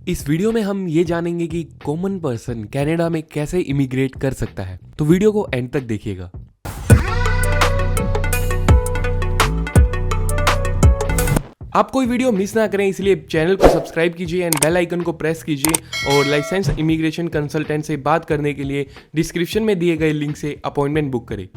इस वीडियो में हम ये जानेंगे कि कॉमन पर्सन कनाडा में कैसे इमिग्रेट कर सकता है, तो वीडियो को एंड तक देखिएगा। आप कोई वीडियो मिस ना करें इसलिए चैनल को सब्सक्राइब कीजिए एंड बेल आइकन को प्रेस कीजिए और लाइसेंस इमिग्रेशन कंसल्टेंट से बात करने के लिए डिस्क्रिप्शन में दिए गए लिंक से अपॉइंटमेंट बुक करें।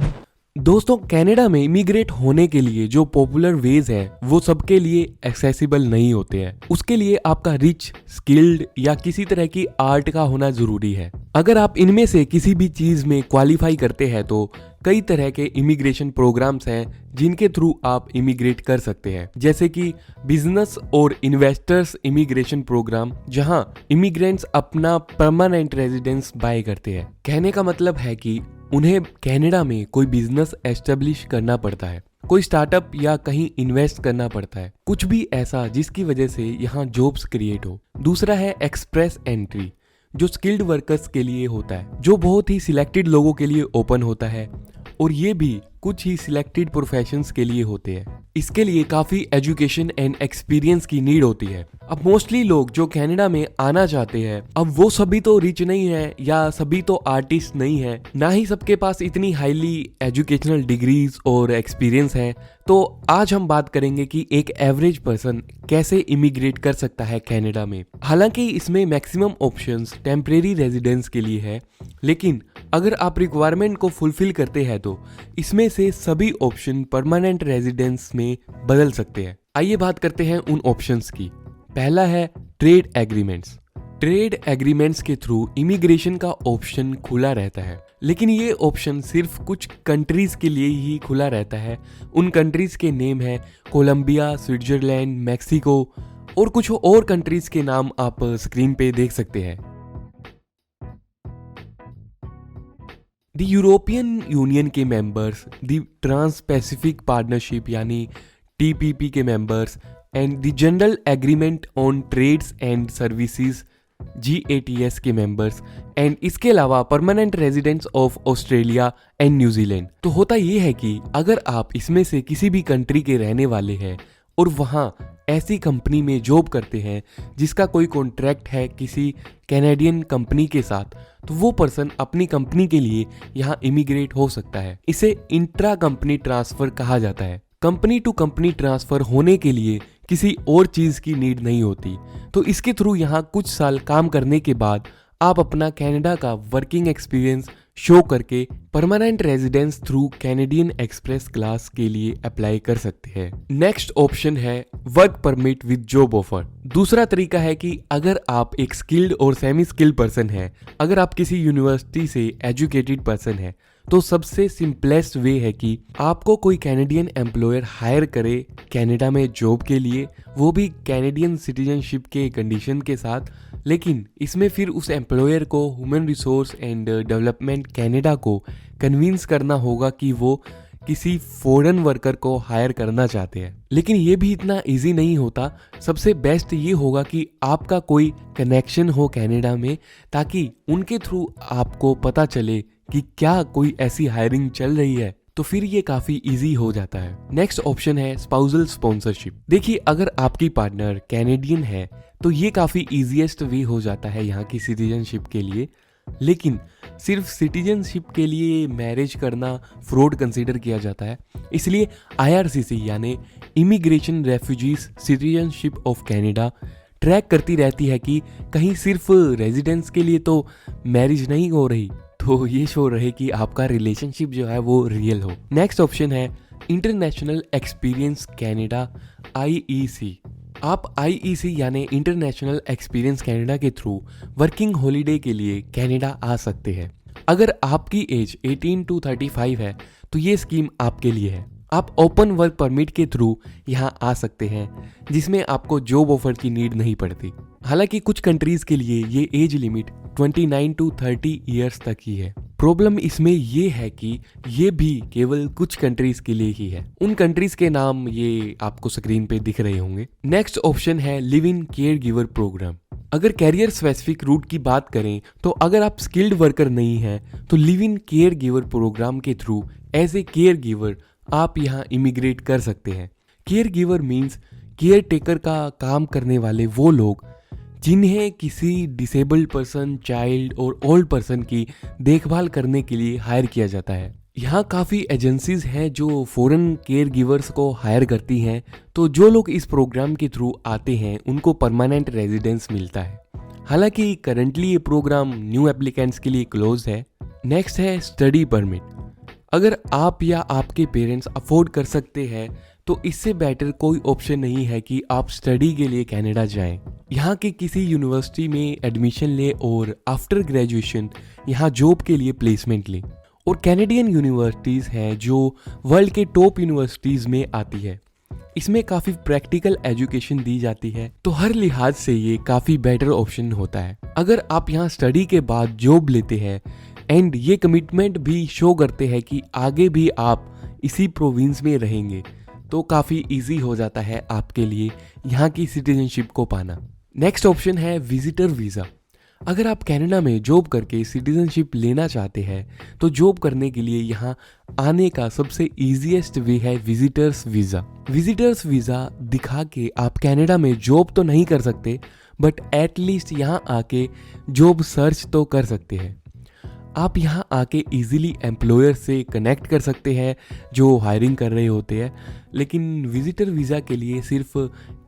दोस्तों, कनाडा में इमिग्रेट होने के लिए जो पॉपुलर वेज हैं वो सबके लिए एक्सेसिबल नहीं होते हैं। उसके लिए आपका रिच, स्किल्ड या किसी तरह की आर्ट का होना जरूरी है। अगर आप इनमें से किसी भी चीज में क्वालिफाई करते हैं तो कई तरह के इमिग्रेशन प्रोग्राम्स हैं जिनके थ्रू आप इमिग्रेट कर सकते हैं, जैसे कि बिजनेस और इन्वेस्टर्स इमिग्रेशन प्रोग्राम, जहां इमिग्रेंट्स अपना परमानेंट रेजिडेंस बाय करते हैं। कहने का मतलब है कि उन्हें कनाडा में कोई बिजनेस एस्टेब्लिश करना पड़ता है, कोई स्टार्टअप या कहीं इन्वेस्ट करना पड़ता है, कुछ भी ऐसा जिसकी वजह से यहाँ जॉब्स क्रिएट हो। दूसरा है एक्सप्रेस एंट्री, जो स्किल्ड वर्कर्स के लिए होता है, जो बहुत ही सिलेक्टेड लोगों के लिए ओपन होता है और ये भी कुछ ही सिलेक्टेड प्रोफेशंस के लिए होते हैं। इसके लिए काफी एजुकेशन एंड एक्सपीरियंस की नीड होती है। अब मोस्टली लोग जो कनाडा में आना चाहते हैं, अब वो सभी तो रिच नहीं है या सभी तो आर्टिस्ट नहीं है, ना ही सबके पास इतनी हाईली एजुकेशनल डिग्रीज और एक्सपीरियंस है। तो आज हम बात करेंगे कि एक एवरेज पर्सन कैसे इमिग्रेट कर सकता है कनाडा में। हालांकि इसमें मैक्सिमम ऑप्शंस टेम्परेरी रेजिडेंस के लिए है, लेकिन अगर आप रिक्वायरमेंट को फुलफिल करते हैं तो इसमें से सभी ऑप्शन परमानेंट रेजिडेंस में बदल सकते हैं। आइए बात करते हैं उन ऑप्शंस की। पहला है ट्रेड एग्रीमेंट्स। ट्रेड एग्रीमेंट्स के थ्रू इमिग्रेशन का ऑप्शन खुला रहता है, लेकिन ये ऑप्शन सिर्फ कुछ कंट्रीज के लिए ही खुला रहता है। उन कंट्रीज के नेम है कोलंबिया, स्विट्जरलैंड, मैक्सिको और कुछ और कंट्रीज के नाम आप स्क्रीन पे देख सकते हैं। द यूरोपियन यूनियन के members, the trans pacific partnership यानी TPP के members and the general agreement on trades and services GATS के मेंबर्स एंड इसके अलावा permanent residents of Australia and New Zealand. तो होता ये है कि अगर आप इसमें से किसी भी कंट्री के रहने वाले हैं और वहाँ ऐसी कंपनी में जॉब करते हैं जिसका कोई कॉन्ट्रैक्ट है किसी कैनेडियन कंपनी के साथ, तो वो पर्सन अपनी कंपनी के लिए यहाँ इमिग्रेट हो सकता है। इसे इंट्रा कंपनी ट्रांसफर कहा जाता है। कंपनी टू कंपनी ट्रांसफर होने के लिए किसी और चीज की नीड नहीं होती, तो इसके थ्रू यहाँ कुछ साल काम करने के बाद आप अपना कनाडा का वर्किंग एक्सपीरियंस शो करके permanent residence through Canadian express class के लिए अप्लाई कर सकते हैं। नेक्स्ट ऑप्शन है work permit with job offer. दूसरा तरीका है कि अगर आप एक स्किल्ड और सेमी स्किल्ड पर्सन है, अगर आप किसी यूनिवर्सिटी से एजुकेटेड पर्सन है, तो सबसे सिंपलेस्ट वे है कि आपको कोई कैनेडियन एम्प्लॉयर हायर करे कनाडा में जॉब के लिए, वो भी कैनेडियन सिटीजनशिप के कंडीशन के साथ। लेकिन इसमें फिर उस एम्प्लॉयर को human resource and development Canada को कन्विंस करना होगा कि वो किसी फॉरेन वर्कर को हायर करना चाहते हैं। लेकिन ये भी इतना इजी नहीं होता। सबसे बेस्ट ये होगा कि आपका कोई कनेक्शन हो कनाडा में, ताकि उनके थ्रू आपको पता चले कि क्या कोई ऐसी हायरिंग चल रही है, तो फिर ये काफी इजी हो जाता है। नेक्स्ट ऑप्शन है स्पाउसल स्पॉन्सरशिप। देखिए, अगर आपकी पार्टनर कैनेडियन है तो ये काफी इजीएस्ट वे हो जाता है यहाँ की सिटीजनशिप के लिए। लेकिन सिर्फ सिटीजनशिप के लिए मैरिज करना फ्रॉड कंसीडर किया जाता है, इसलिए IRCC यानी immigration refugees citizenship of Canada track करती रहती है कि कहीं सिर्फ रेजिडेंस के लिए तो मैरिज नहीं हो रही, तो ये शो रहे कि आपका रिलेशनशिप जो है वो रियल हो। नेक्स्ट ऑप्शन है इंटरनेशनल एक्सपीरियंस कनाडा IEC। आप IEC यानी इंटरनेशनल एक्सपीरियंस कनाडा के थ्रू वर्किंग हॉलीडे के लिए कनाडा आ सकते हैं। अगर आपकी एज 18 to 35 है तो ये स्कीम आपके लिए है। आप ओपन वर्क परमिट के थ्रू यहाँ आ सकते हैं, जिसमें आपको जॉब ऑफर की नीड नहीं पड़ती। हालांकि कुछ कंट्रीज के लिए ये एज लिमिट 29 to 30 ईयर्स तक ही है। प्रॉब्लम इसमें ये है कि ये भी केवल कुछ कंट्रीज के लिए ही है। उन कंट्रीज के नाम ये आपको स्क्रीन पे दिख रहे होंगे। नेक्स्ट ऑप्शन है live in care giver program. अगर कैरियर स्पेसिफिक रूट की बात करें तो अगर आप स्किल्ड वर्कर नहीं हैं तो live in care giver program के through as a caregiver आप यहाँ इमिग्रेट कर सकते हैं। Caregiver means caretaker का काम करने वाले वो लोग जिन्हें किसी डिसेबल्ड पर्सन, चाइल्ड और ओल्ड पर्सन की देखभाल करने के लिए हायर किया जाता है। यहाँ काफ़ी एजेंसीज हैं जो फॉरेन केयर गिवर्स को हायर करती हैं, तो जो लोग इस प्रोग्राम के थ्रू आते हैं उनको परमानेंट रेजिडेंस मिलता है। हालांकि करंटली ये प्रोग्राम न्यू एप्लीकेंट्स के लिए क्लोज है। नेक्स्ट है स्टडी परमिट। अगर आप या आपके पेरेंट्स अफोर्ड कर सकते हैं तो इससे बेटर कोई ऑप्शन नहीं है कि आप स्टडी के लिए कनाडा जाएं। यहाँ के किसी यूनिवर्सिटी में एडमिशन लें और आफ्टर ग्रेजुएशन यहाँ जॉब के लिए प्लेसमेंट लें। और कैनेडियन यूनिवर्सिटीज़ हैं जो वर्ल्ड के टॉप यूनिवर्सिटीज़ में आती है। इसमें काफ़ी प्रैक्टिकल एजुकेशन दी जाती है, तो हर लिहाज से ये काफ़ी बेटर ऑप्शन होता है। अगर आप यहाँ स्टडी के बाद जॉब लेते हैं एंड ये कमिटमेंट भी शो करते हैं कि आगे भी आप इसी प्रोविंस में रहेंगे, तो काफ़ी इजी हो जाता है आपके लिए यहाँ की सिटीजनशिप को पाना। नेक्स्ट ऑप्शन है विजिटर वीज़ा। अगर आप कनाडा में जॉब करके सिटीजनशिप लेना चाहते हैं तो जॉब करने के लिए यहाँ आने का सबसे ईजीएस्ट वे है विजिटर्स वीज़ा। विजिटर्स वीज़ा दिखा के आप कनाडा में जॉब तो नहीं कर सकते, बट एटलीस्ट यहाँ आके जॉब सर्च तो कर सकते हैं। आप यहाँ आके इजीली एम्प्लॉयर से कनेक्ट कर सकते हैं जो हायरिंग कर रहे होते हैं, लेकिन विजिटर वीज़ा के लिए सिर्फ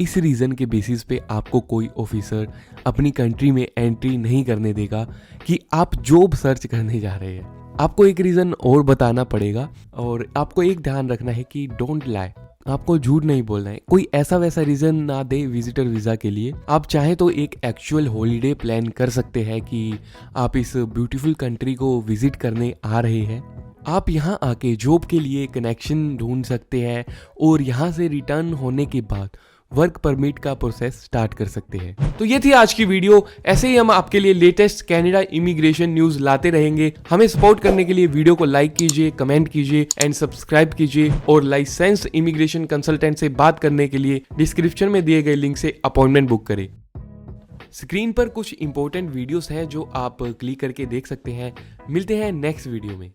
इस रीज़न के बेसिस पे आपको कोई ऑफिसर अपनी कंट्री में एंट्री नहीं करने देगा कि आप जॉब सर्च करने जा रहे हैं। आपको एक रीज़न और बताना पड़ेगा, और आपको एक ध्यान रखना है कि डोंट लाई, आपको झूठ नहीं बोलना है। कोई ऐसा वैसा रीजन ना दे विजिटर वीज़ा के लिए। आप चाहे तो एक एक्चुअल हॉलीडे प्लान कर सकते हैं कि आप इस ब्यूटीफुल कंट्री को विजिट करने आ रहे हैं। आप यहाँ आके जॉब के लिए कनेक्शन ढूंढ सकते हैं और यहाँ से रिटर्न होने के बाद वर्क परमिट का प्रोसेस स्टार्ट कर सकते हैं। तो ये थी आज की वीडियो। ऐसे ही हम आपके लिए लेटेस्ट कनाडा इमिग्रेशन न्यूज लाते रहेंगे। हमें सपोर्ट करने के लिए वीडियो को लाइक कीजिए, कमेंट कीजिए एंड सब्सक्राइब कीजिए। और लाइसेंस इमिग्रेशन कंसल्टेंट से बात करने के लिए डिस्क्रिप्शन में दिए गए लिंक से अपॉइंटमेंट बुक करें। स्क्रीन पर कुछ इंपॉर्टेंट वीडियोस हैं जो आप क्लिक करके देख सकते हैं। मिलते हैं नेक्स्ट वीडियो में।